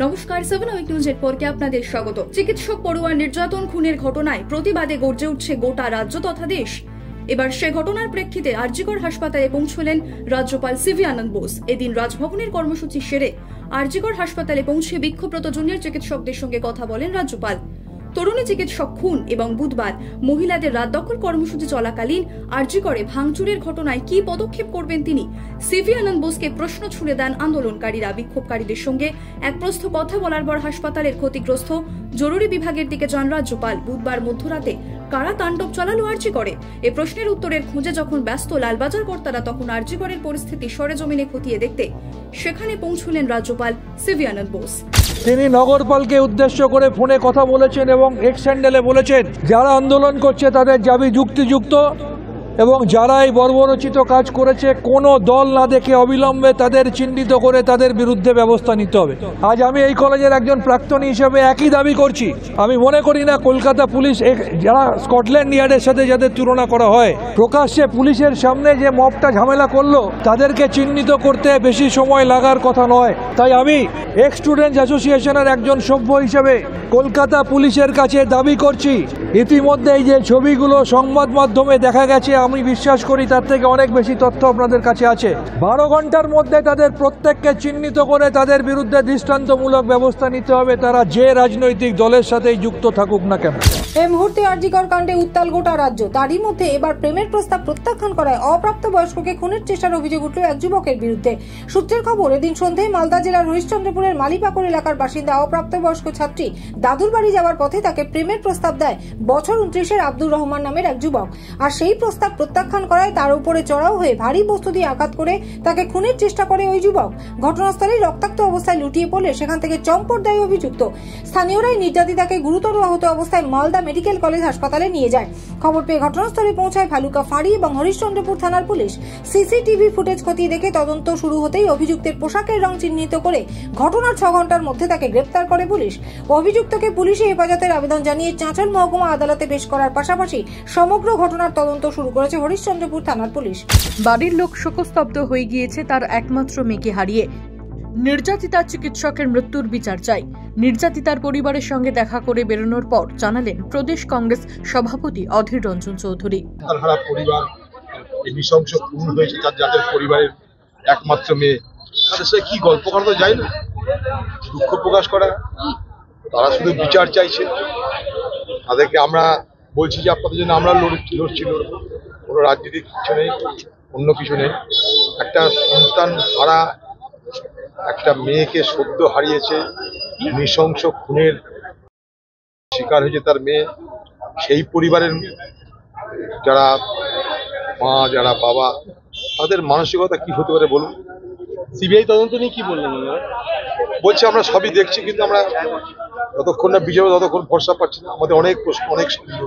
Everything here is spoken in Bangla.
নমস্কার, 7 উইক নিউজের পর্বে আপনাদের স্বাগত। চিকিৎসক পড়ুয়ার নির্যাতন খুনের ঘটনায় প্রতিবাদে গর্জে উঠছে গোটা রাজ্য তথা দেশ। এবার সে ঘটনার প্রেক্ষিতে আরজিকর হাসপাতালে পৌঁছলেন রাজ্যপাল সিভি আনন্দ বোস। এদিন রাজভবনের কর্মসূচি সেরে আরজিকর হাসপাতালে পৌঁছে বিক্ষোভরত জুনিয়র চিকিৎসকদের সঙ্গে কথা বলেন রাজ্যপাল। তরুণী চিকিৎসক খুন এবং বুধবার মহিলাদের রাত দখল কর্মসূচি চলাকালীন আরজিকরে ভাঙচুরের ঘটনায় কি পদক্ষেপ করবেন তিনি সিভি আনন্দ বোসকে প্রশ্ন ছুড়ে দেন আন্দোলনকারীরা। বিক্ষোভকারীদের সঙ্গে এক প্রস্থ কথা বলার পর হাসপাতালের ক্ষতিগ্রস্ত জরুরি বিভাগের দিকে যান রাজ্যপাল। বুধবার মধ্যরাতে কারা তাণ্ডব চালালো আরজিকরে, এ প্রশ্নের উত্তরের খোঁজে যখন ব্যস্ত লালবাজার কর্তারা, তখন আরজিকরের পরিস্থিতি সরেজমিনে খতিয়ে দেখতে সেখানে পৌঁছলেন রাজ্যপাল সিভি আনন্দ বোস। তিনি নগরপালকে উদ্দেশ্য করে ফোনে কথা বলেছেন এবং এক্স হ্যান্ডেলে বলেছেন, যারা আন্দোলন করছে তাদের দাবি যুক্তিযুক্ত এবং যারা এই বর্বরচিত কাজ করেছে কোনো দল না দেখে অবিলম্বে তাদের চিহ্নিত করে তাদের বিরুদ্ধে ব্যবস্থা নিতে হবে। আজ আমি এই কলেজের একজন প্রাক্তনী হিসেবে একই দাবি করছি। আমি মনে করি না কলকাতা পুলিশ যারা স্কটল্যান্ড ইয়ার্ডের সাথে যাদের তুলনা করা হয়, প্রকাশ্যে পুলিশের সামনে যে মবটা ঝামেলা করলো তাদেরকে চিহ্নিত করতে বেশি সময় লাগার কথা নয়। তাই আমি এক্স স্টুডেন্টস অ্যাসোসিয়েশনের একজন সভ্য হিসেবে কলকাতা পুলিশের কাছে দাবি করছি, ইতিমধ্যে এই যে ছবিগুলো সংবাদ মাধ্যমে দেখা গেছে, আমি বিশ্বাস করি তার থেকে অনেক বেশি তথ্য আপনাদের কাছে আছে। 12 ঘন্টার মধ্যে তাদের প্রত্যেককে চিহ্নিত করে তাদের বিরুদ্ধে দৃষ্টান্তমূলক ব্যবস্থা নিতে হবে, তারা যে রাজনৈতিক দলের সাথেই যুক্ত থাকুক না কেন। এই মুহূর্তে আরজিকর কাণ্ডে উত্তাল গোটা রাজ্য। তারই মধ্যে এবার প্রেমের প্রস্তাব প্রত্যাখ্যান করায় অপ্রাপ্তবয়স্ককে খুনের চেষ্টার অভিযোগ উঠল এক যুবকের বিরুদ্ধে। সূত্রের খবর, এদিন সন্ধ্যায় মালদা জেলার হরিশ্চন্দ্রপুরের মালিপাকড় এলাকার বাসিন্দা অপ্রাপ্তবয়স্ক ছাত্রী দাদুর বাড়ি যাওয়ার পথে তাকে প্রেমের প্রস্তাব দেয় বছর 29-এর আব্দুর রহমান নামের এক যুবক। আর সেই প্রস্তাব প্রত্যাখ্যান করায় তার উপরে চড়াও হয়ে ভারী বস্তু দিয়ে আঘাত করে তাকে খুনের চেষ্টা করে ওই যুবক। ঘটনাস্থলে রক্তাক্ত অবস্থায় লুটিয়ে পড়লে সেখান থেকে চম্পট দেয় অভিযুক্ত। স্থানীয়রাই নির্যাতিতাকে গুরুতর আহত অবস্থায় মালদা মেডিকেল কলেজ হাসপাতালে নিয়ে যায়। খবর পেয়ে ঘটনাস্থলে পৌঁছায় ভালুকা ফাঁড়ি এবং হরিশ্চন্দ্রপুর থানার পুলিশ। সিসিটিভি ফুটেজ খতিয়ে দেখে তদন্ত শুরু হতেই অভিযুক্তের পোশাকের রং চিহ্নিত করে ঘটনার 6 ঘন্টার মধ্যে তাকে গ্রেপ্তার করে পুলিশ। অভিযুক্তকে পুলিশে হেফাজতের আবেদন জানিয়ে চাঁচল মহকুমা আদালতে পেশ করার পাশাপাশি সমগ্র ঘটনার তদন্ত শুরু করেছে হরিশ্চন্দ্রপুর থানার পুলিশ। বাড়ির লোক শোকস্তব্ধ হয়ে গিয়েছে তার একমাত্র মেয়েকে হারিয়ে। নির্যাতিতা চিকিৎসকের মৃত্যুর বিচার চাই। নির্যাতিতার পরিবারের সঙ্গে দেখা করে বেরোনোর পর জানালেন প্রদেশ কংগ্রেস সভাপতি অধীর রঞ্জন চৌধুরী। পরিবার নৃশংস খুন হয়েছে, যাদের পরিবারের একমাত্র মেয়ে, তাদের সাথে কি গল্প করা তো যায় না, দুঃখ প্রকাশ করা। তারা শুধু বিচার চাইছে। তাদেরকে আমরা বলছি যে আপনাদের জন্য আমরা লড়ছি, কোনো রাজনীতির কিছু নেই, অন্য কিছু নেই। একটা সন্তান হারা একটা মেয়েকে সদ্য হারিয়েছে, নৃশংস খুনের শিকার হয়েছে তার মেয়ে। সেই পরিবারের যারা মা, যারা বাবা, তাদের মানসিকতা কি হতে পারে বলুন। সিবিআই তদন্ত নিয়ে কি বললেন? বলছে আমরা সবই দেখছি, কিন্তু আমরা যতক্ষণ না বিচার ততক্ষণ ভরসা পাচ্ছি না। আমাদের অনেক প্রশ্ন, অনেক সন্দেহ।